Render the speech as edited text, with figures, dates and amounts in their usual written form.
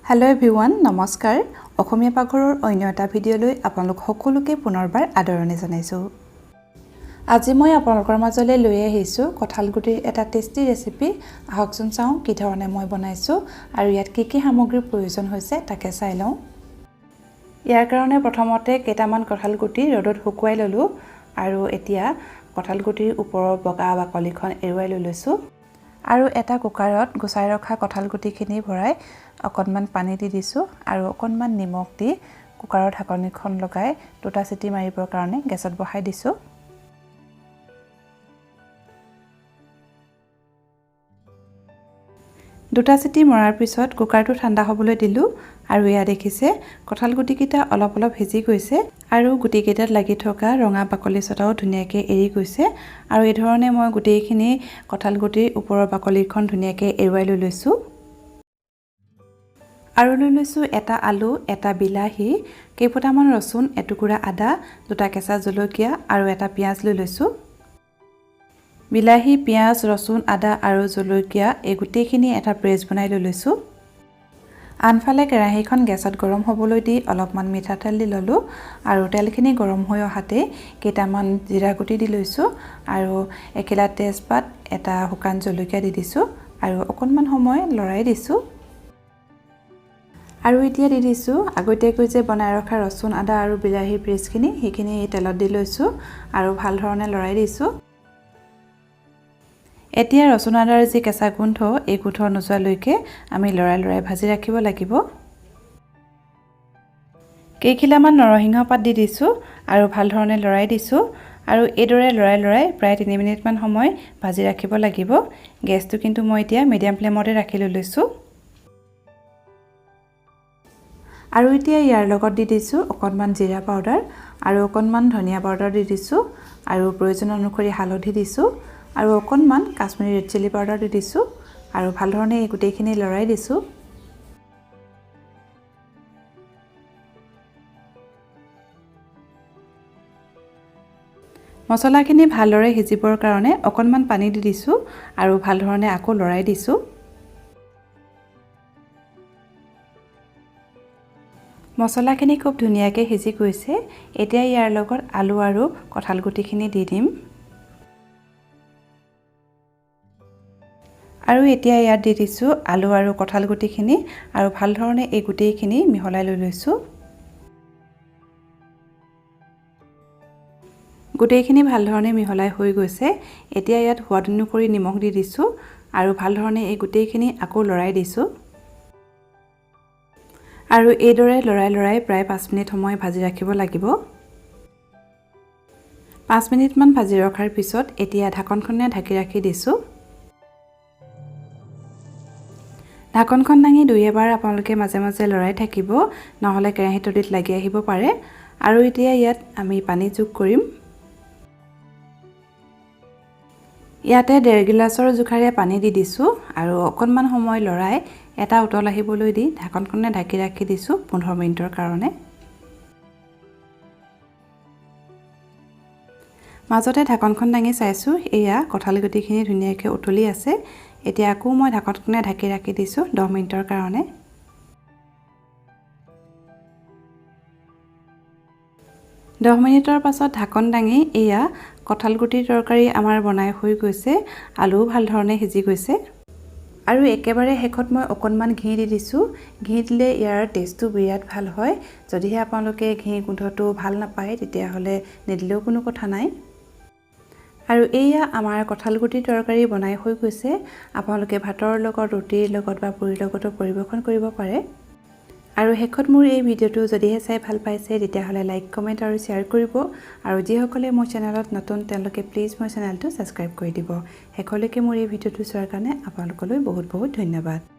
Hello everyone नमस्कार অসমীয়া পাকঘৰৰ অন্য এটা ভিডিঅ'লৈ আপোনালোক সকলোকে পুনৰবাৰ আদৰণি জনাইছো। আজি মই আপোনালোকৰ মাজলৈ লৈ আহিছো কঁঠালগুটিৰ এটা টেষ্টি ৰেচিপি। আহকচোন চাওঁ কি ধৰণে মই বনাইছো আৰু ইয়াত কি কি সামগ্ৰীৰ প্ৰয়োজন হৈছে তাকে চাই লওঁ। ইয়াৰ কাৰণে প্ৰথমতে কেইটামান কঁঠালগুটি ৰ'দত শুকুৱাই ললো আৰু এতিয়া কঁঠালগুটিৰ ওপৰৰ বগা বাকলিখন এৰুৱাই লৈছো। আৰু এটা কুকাৰত গুচাই ৰখা কঁঠালগুটিখিনি ভৰাই অকণমান পানী দি দিছো আৰু অকণমান নিমখ দি কুকাৰৰ ঢাকনিখন লগাই দুটা চিটি মাৰিবৰ কাৰণে গেছত বহাই দিছো। দুটা চিটি মৰাৰ পিছত কুকাৰটো ঠাণ্ডা হ'বলৈ দিলো আৰু এয়া দেখিছে কঁঠালগুটিকিটা অলপ ভিজি গৈছে আৰু গুটিকিটাত লাগি থকা ৰঙা বাকলি ছটাও ধুনীয়াকৈ এৰি গৈছে আৰু এই ধৰণে মই গুটিখিনি কঁঠালগুটিৰ ওপৰৰ বাকলিখন ধুনীয়াকৈ এৰুৱাই লৈছো। আৰু লৈছো এটা আলু, এটা বিলাহী, কেইফোটামান ৰসুন, এটুকুৰা আদা, দুটা কেঁচা জলকীয়া আৰু এটা পিয়াজ লৈছো। বিলাহী, পিয়াজ, ৰসুন, আদা আৰু জলকীয়া এই গোটেইখিনি এটা পেষ্ট বনাই লৈছো। আনফালে কেৰাহীখন গেছত গৰম হ'বলৈ দি অলপমান মিঠাতেল দি ললো আৰু তেলখিনি গৰম হৈ অহাতে কেইটামান জিৰা গুটি দি লৈছো আৰু এখিলা তেজপাত, এটা শুকান জলকীয়া দি দিছো আৰু অকণমান সময় লৰাই দিছো। আৰু এতিয়া দি দিছো আগতীয়াকৈ যে বনাই ৰখা ৰসুন, আদা আৰু বিলাহীৰ পেষ্টখিনি সেইখিনি এই তেলত দি লৈছো আৰু ভাল ধৰণে লৰাই দিছো। এতিয়া ৰসুন আদাৰ যি কেঁচা গোন্ধ এই গোন্ধ নোযোৱালৈকে আমি লৰাই ভাজি ৰাখিব লাগিব। কেইখিলামান নৰসিংহ পাত দি দিছো আৰু ভাল ধৰণে লৰাই দিছো আৰু এইদৰে লৰাই প্ৰায় 3 মিনিটমান সময় ভাজি ৰাখিব লাগিব। গেছটো কিন্তু মই এতিয়া মিডিয়াম ফ্লেমতে ৰাখি লৈছো। আৰু এতিয়া ইয়াৰ লগত দি দিছো অকণমান জিৰা পাউডাৰ আৰু অকণমান ধনিয়া পাউডাৰ দি দিছো আৰু প্ৰয়োজন অনুসৰি হালধি দিছো আৰু অকণমান কাশ্মীৰী ৰেড চিলি পাউডাৰ দি দিছো আৰু ভাল ধৰণে এই গোটেইখিনি লৰাই দিছো। মছলাখিনি ভালদৰে সিজিবৰ কাৰণে অকণমান পানী দি দিছো আৰু ভাল ধৰণে আকৌ লৰাই দিছো। মছলাখিনি খুব ধুনীয়াকৈ সিজি গৈছে। এতিয়া ইয়াৰ লগত আলু আৰু কঁঠালগুটিখিনি দি দিম। আৰু এতিয়া ইয়াত দি দিছো আলু আৰু কঁঠালগুটিখিনি আৰু ভাল ধৰণে এই গুটিখিনি মিহলাই লৈছো। গুটিখিনি ভাল ধৰণে মিহলাই হৈ গৈছে। এতিয়া ইয়াত সোৱাদ অনুসৰি নিমখ দি দিছো আৰু ভাল ধৰণে এই গুটিখিনি আকৌ লৰাই দিছো। আৰু এইদৰে লৰাই প্ৰায় 5 মিনিট সময় ভাজি ৰাখিব লাগিব। 5 মিনিটমান ভাজি ৰখাৰ পিছত এতিয়া ঢাকনখনে ঢাকি ৰাখি দিছো। ঢাকনখন দাঙি দুই এবাৰ আপোনালোকে মাজে মাজে লৰাই থাকিব, নহলে কেৰাহীটোত লাগি আহিব পাৰে। আৰু এতিয়া ইয়াত আমি পানী যোগ কৰিম। ইয়াতে 1.5 গিলাচৰ জোখাৰে পানী দি দিছো আৰু অকণমান সময় লৰাই এটা উতল আহিবলৈ দি ঢাকনখনে ঢাকি ৰাখি দিছো 15 মিনিটৰ কাৰণে। মাজতে ঢাকনখন দাঙি চাইছো, এয়া কঁঠালগুটিখিনি ধুনীয়াকৈ উতলি আছে। এতিয়া আকৌ মই ঢাকনখনে ঢাকি ৰাখি দিছো 10 মিনিটৰ কাৰণে। 10 মিনিটৰ পাছত ঢাকন দাঙি এয়া কঁঠালগুটিৰ তৰকাৰী আমাৰ বনাই হৈ গৈছে। আলুও ভাল ধৰণে সিজি গৈছে। আৰু একেবাৰে শেষত মই অকণমান ঘি দি দিছো। ঘি দিলে ইয়াৰ টেষ্টটো বিৰাট ভাল হয়। যদিহে আপোনালোকে ঘি গোন্ধটো ভাল নাপায় তেতিয়াহ'লে নিদিলেও কোনো কথা নাই। আৰু এয়া আমাৰ কঁঠালগুটিৰ তৰকাৰী বনাই হৈ গৈছে। আপোনালোকে ভাতৰ লগত, ৰুটিৰ লগত বা পুৰিৰ লগতো পৰিৱেশন কৰিব পাৰে। আৰু শেষত মোৰ এই ভিডিঅ'টো যদিহে চাই ভাল পাইছে তেতিয়াহ'লে লাইক, কমেণ্ট আৰু শ্বেয়াৰ কৰিব। আৰু যিসকলে মোৰ চেনেলত নতুন তেওঁলোকে প্লিজ মোৰ চেনেলটো ছাবস্ক্ৰাইব কৰি দিব। শেষলৈকে মোৰ এই ভিডিঅ'টো চোৱাৰ কাৰণে আপোনালোকলৈ বহুত ধন্যবাদ।